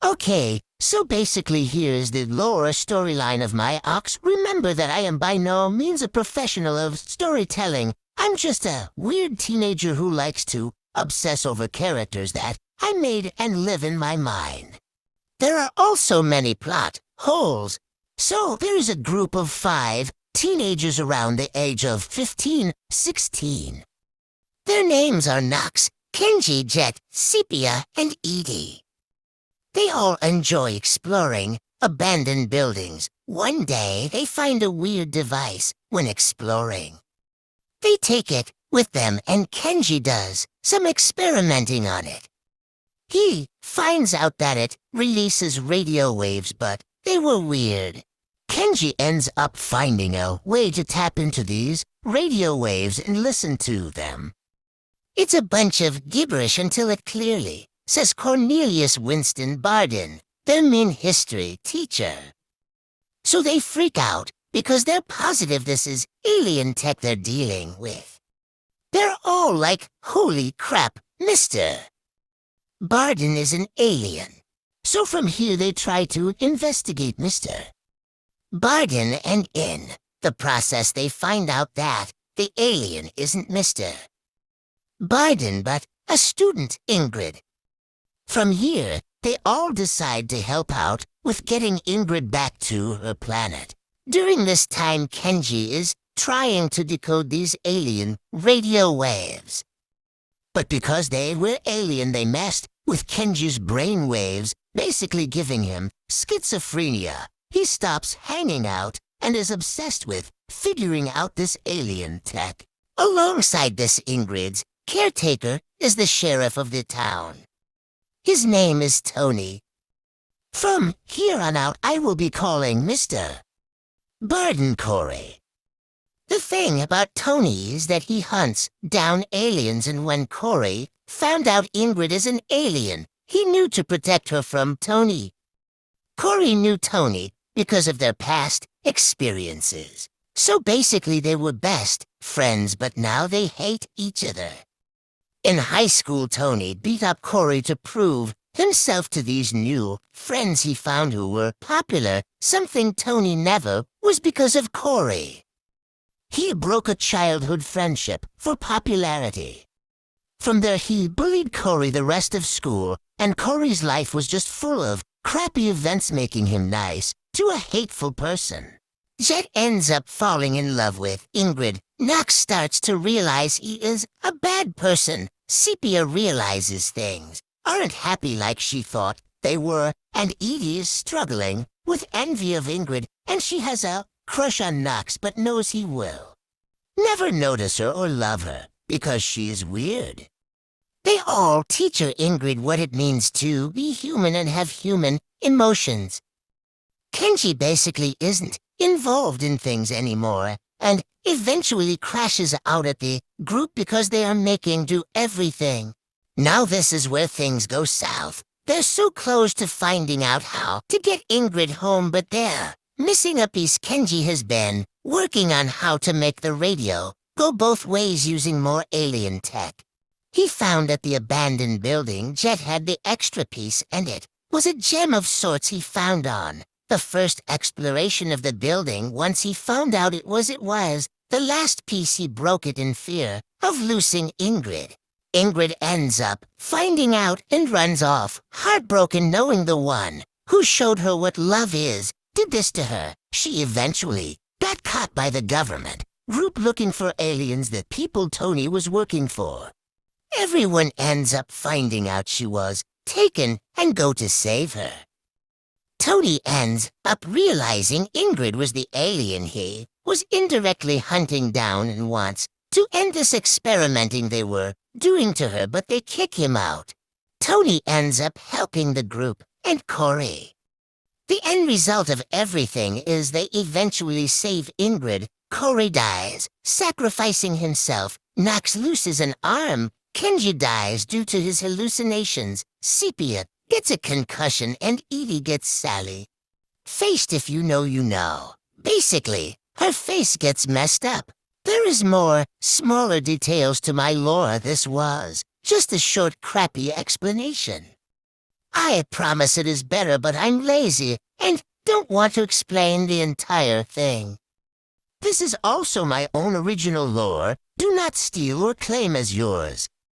Okay, so basically here's the lore storyline of my ox. Remember that I am by no means a professional of storytelling. I'm just a weird teenager who likes to obsess over characters that I made and live in my mind. There are also many plot holes. So there's a group of 5 teenagers around the age of 15, 16. Their names are Nox, Kenji, Jet, Sepia, and Edie. They all enjoy exploring abandoned buildings. One day, they find a weird device when exploring. They take it with them and Kenji does some experimenting on it. He finds out that it releases radio waves, but they were weird. Kenji ends up finding a way to tap into these radio waves and listen to them. It's a bunch of gibberish until it clearly says Cornelius Winston Barden, their main history teacher. So they freak out because they're positive this is alien tech they're dealing with. They're all like, holy crap, mister. Barden is an alien. So from here they try to investigate Mr. Barden, and in the process they find out that the alien isn't Mr. Barden but a student, Ingrid. From here, they all decide to help out with getting Ingrid back to her planet. During this time, Kenji is trying to decode these alien radio waves. But because they were alien, they messed with Kenji's brain waves, basically giving him schizophrenia. He stops hanging out and is obsessed with figuring out this alien tech. Alongside this, Ingrid's caretaker is the sheriff of the town. His name is Tony. From here on out, I will be calling Mr. Barden Corey. The thing about Tony is that he hunts down aliens, and when Corey found out Ingrid is an alien, he knew to protect her from Tony. Corey knew Tony because of their past experiences. So basically they were best friends, but now they hate each other. In high school, Tony beat up Corey to prove himself to these new friends he found who were popular. Something Tony never was because of Corey. He broke a childhood friendship for popularity. From there he bullied Corey the rest of school, and Corey's life was just full of crappy events, making him nice to a hateful person. Jet ends up falling in love with Ingrid. Nox starts to realize he is a bad person. Sepia realizes things aren't happy like she thought they were, and Edie is struggling with envy of Ingrid, and she has a crush on Nox but knows he will never notice her or love her because she is weird. They all teach her Ingrid what it means to be human and have human emotions. Kenji basically isn't involved in things anymore, and eventually crashes out at the group because they are making do everything. Now this is where things go south. They're so close to finding out how to get Ingrid home, but they're missing a piece. Kenji has been working on how to make the radio go both ways using more alien tech. He found at the abandoned building Jet had the extra piece, and it was a gem of sorts he found on the first exploration of the building. Once he found out it was the last piece, he broke it in fear of losing Ingrid. Ingrid ends up finding out and runs off, heartbroken knowing the one who showed her what love is did this to her. She eventually got caught by the government group looking for aliens, the people Tony was working for. Everyone ends up finding out she was taken and go to save her. Tony ends up realizing Ingrid was the alien he was indirectly hunting down and wants to end this experimenting they were doing to her, but they kick him out. Tony ends up helping the group and Corey. The end result of everything is they eventually save Ingrid. Corey dies, sacrificing himself. Nox loses an arm. Kenji dies due to his hallucinations. Sepia gets a concussion, and Edie gets Sally faced. If you know, you know. Basically, her face gets messed up. There is more, smaller details to my lore. This was just a short, crappy explanation. I promise it is better, but I'm lazy and don't want to explain the entire thing. This is also my own original lore. Do not steal or claim as yours.